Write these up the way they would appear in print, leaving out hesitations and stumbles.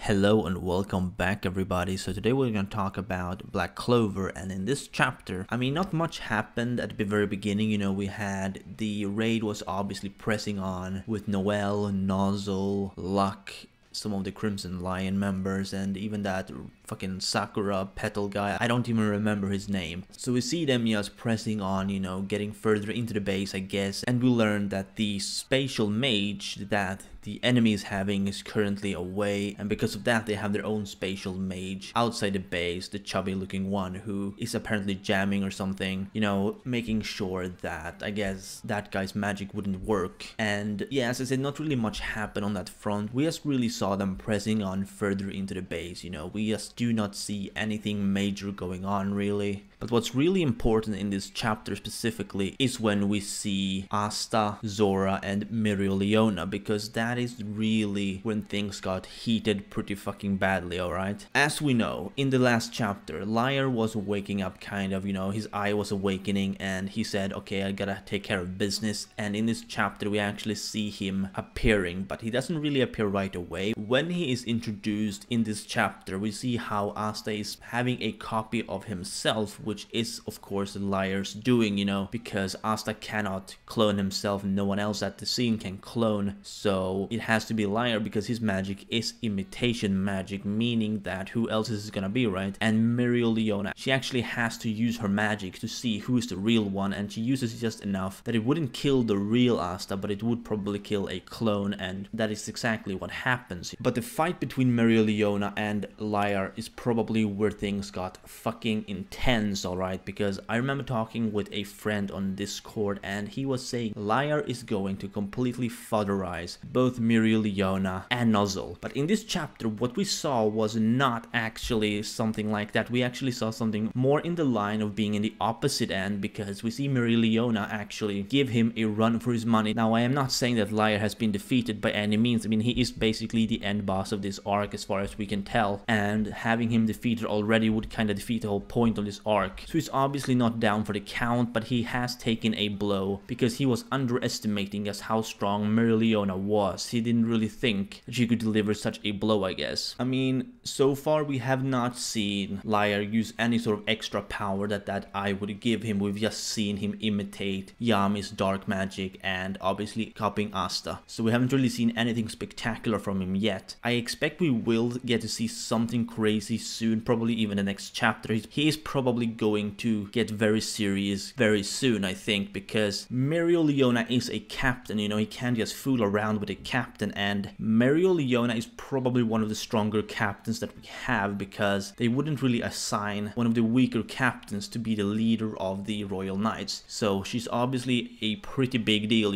Hello and welcome back everybody. So today we're going to talk about Black Clover, and in this chapter, not much happened at the very beginning. We had the raid was obviously pressing on with Noelle, Nozzle, Luck, some of the Crimson Lion members, and even that fucking Sakura petal guy. I don't even remember his name. So we see them just pressing on, getting further into the base, I guess, and we learn that the spatial mage that the enemy is having is currently away, and because of that they have their own spatial mage outside the base, the chubby looking one who is apparently jamming or something, making sure that, I guess, that guy's magic wouldn't work. And yeah, as I said, not really much happened on that front. We just really saw them pressing on further into the base. We just do not see anything major going on really. But what's really important in this chapter specifically is when we see Asta, Zora, and Mereoleona, because that is really when things got heated pretty fucking badly, alright? As we know, in the last chapter, Liar was waking up kind of, his eye was awakening and he said, okay, I gotta take care of business. And in this chapter we actually see him appearing, but he doesn't really appear right away. When he is introduced in this chapter, we see how Asta is having a copy of himself, which is of course Liar's doing, because Asta cannot clone himself, no one else at the scene can clone, so it has to be Liar because his magic is imitation magic, meaning that who else is it gonna be, right? And Mereoleona, she actually has to use her magic to see who is the real one, and she uses just enough that it wouldn't kill the real Asta, but it would probably kill a clone, and that is exactly what happens. But the fight between Mereoleona and Liar is probably where things got fucking intense, alright? Because I remember talking with a friend on Discord and he was saying Liar is going to completely fudderize both Mereoleona and Nozzle. But in this chapter what we saw was not actually something like that. We actually saw something more in the line of being in the opposite end, because we see Mereoleona actually give him a run for his money. Now I am not saying that Liar has been defeated by any means. He is basically the end boss of this arc as far as we can tell, and having him defeated already would kind of defeat the whole point of this arc. So he's obviously not down for the count, but he has taken a blow because he was underestimating just how strong Mereoleona was. He didn't really think that she could deliver such a blow, I guess. So far we have not seen Liar use any sort of extra power that eye would give him. We've just seen him imitate Yami's dark magic and obviously copying Asta. So we haven't really seen anything spectacular from him yet. I expect we will get to see something crazy soon, probably even the next chapter. He is probably going to get very serious very soon, I think, because Mereoleona is a captain, he can't just fool around with a captain, and Mereoleona is probably one of the stronger captains that we have, because they wouldn't really assign one of the weaker captains to be the leader of the Royal Knights. So she's obviously a pretty big deal,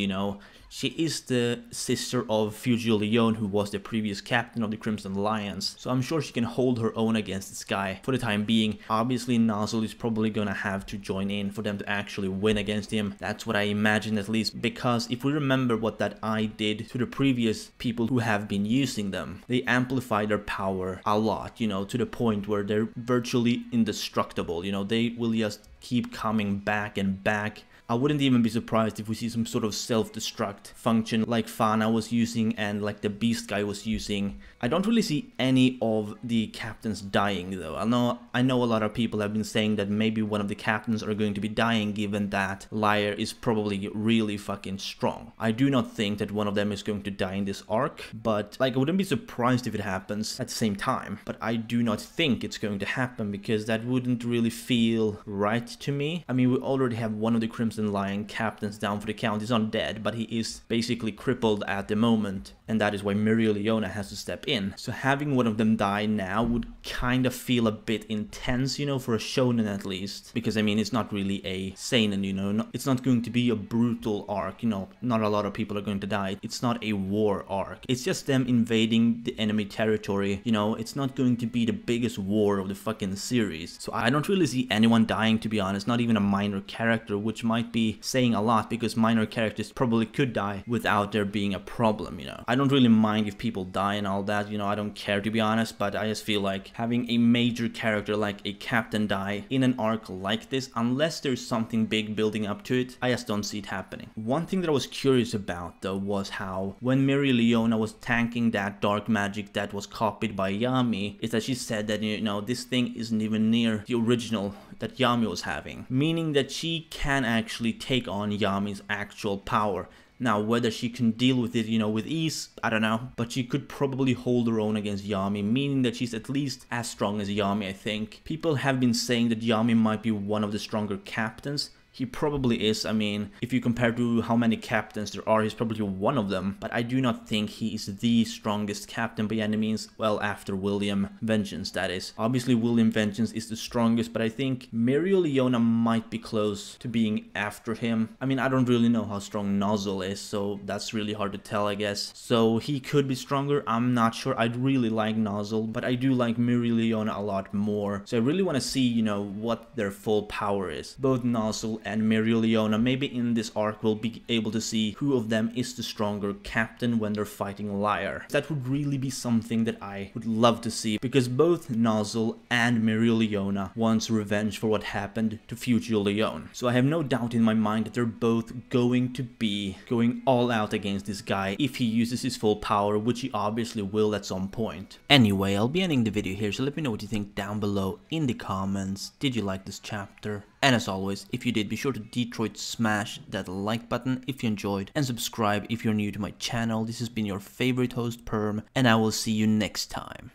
She is the sister of Mereoleona, who was the previous captain of the Crimson Lions, so I'm sure she can hold her own against this guy for the time being. Obviously Nozzle is probably gonna have to join in for them to actually win against him. That's what I imagine, at least, because if we remember what that eye did to the previous people who have been using them, they amplify their power a lot, to the point where they're virtually indestructible. They will just keep coming back and back. I wouldn't even be surprised if we see some sort of self-destruct function like Fana was using and like the Beast guy was using. I don't really see any of the captains dying though. I know a lot of people have been saying that maybe one of the captains are going to be dying, given that Liar is probably really fucking strong. I do not think that one of them is going to die in this arc, but I wouldn't be surprised if it happens at the same time. But I do not think it's going to happen, because that wouldn't really feel right to me. We already have one of the Crimson Lion captains down for the count. He's not dead, but he is basically crippled at the moment, and that is why Mereoleona has to step in. So having one of them die now would kind of feel a bit intense, for a shonen at least, because it's not really a seinen, it's not going to be a brutal arc, not a lot of people are going to die. It's not a war arc, it's just them invading the enemy territory, it's not going to be the biggest war of the fucking series. So I don't really see anyone dying, to be honest, not even a minor character, which might might be saying a lot because minor characters probably could die without there being a problem, you know. I don't really mind if people die and all that, you know, I don't care to be honest, but I just feel like having a major character like a captain die in an arc like this, unless there's something big building up to it, I just don't see it happening. One thing that I was curious about though was how when Mereoleona was tanking that dark magic that was copied by Yami, is that she said that, you know, this thing isn't even near the original that Yami was having, meaning that she can actually take on Yami's actual power. Now, whether she can deal with it, you know, with ease, I don't know, but she could probably hold her own against Yami, meaning that she's at least as strong as Yami, I think. People have been saying that Yami might be one of the stronger captains. He probably is. I mean, if you compare to how many captains there are, he's probably one of them. But I do not think he is the strongest captain by any means. Well, after William Vengeance, that is. Obviously, William Vengeance is the strongest, but I think Mereoleona might be close to being after him. I mean, I don't really know how strong Nozzle is, so that's really hard to tell, I guess. So he could be stronger. I'm not sure. I'd really like Nozzle, but I do like Mereoleona a lot more. So I really want to see, you know, what their full power is. Both Nozzle and Mereoleona, maybe in this arc we'll be able to see who of them is the stronger captain when they're fighting Liar. That would really be something that I would love to see, because both Nozzle and Mereoleona wants revenge for what happened to future Leon. So I have no doubt in my mind that they're both going to be going all out against this guy if he uses his full power, which he obviously will at some point. Anyway, I'll be ending the video here, so let me know what you think down below in the comments. Did you like this chapter? And as always, if you did, be sure to Detroit smash that like button if you enjoyed, and subscribe if you're new to my channel. This has been your favorite host, Perm, and I will see you next time.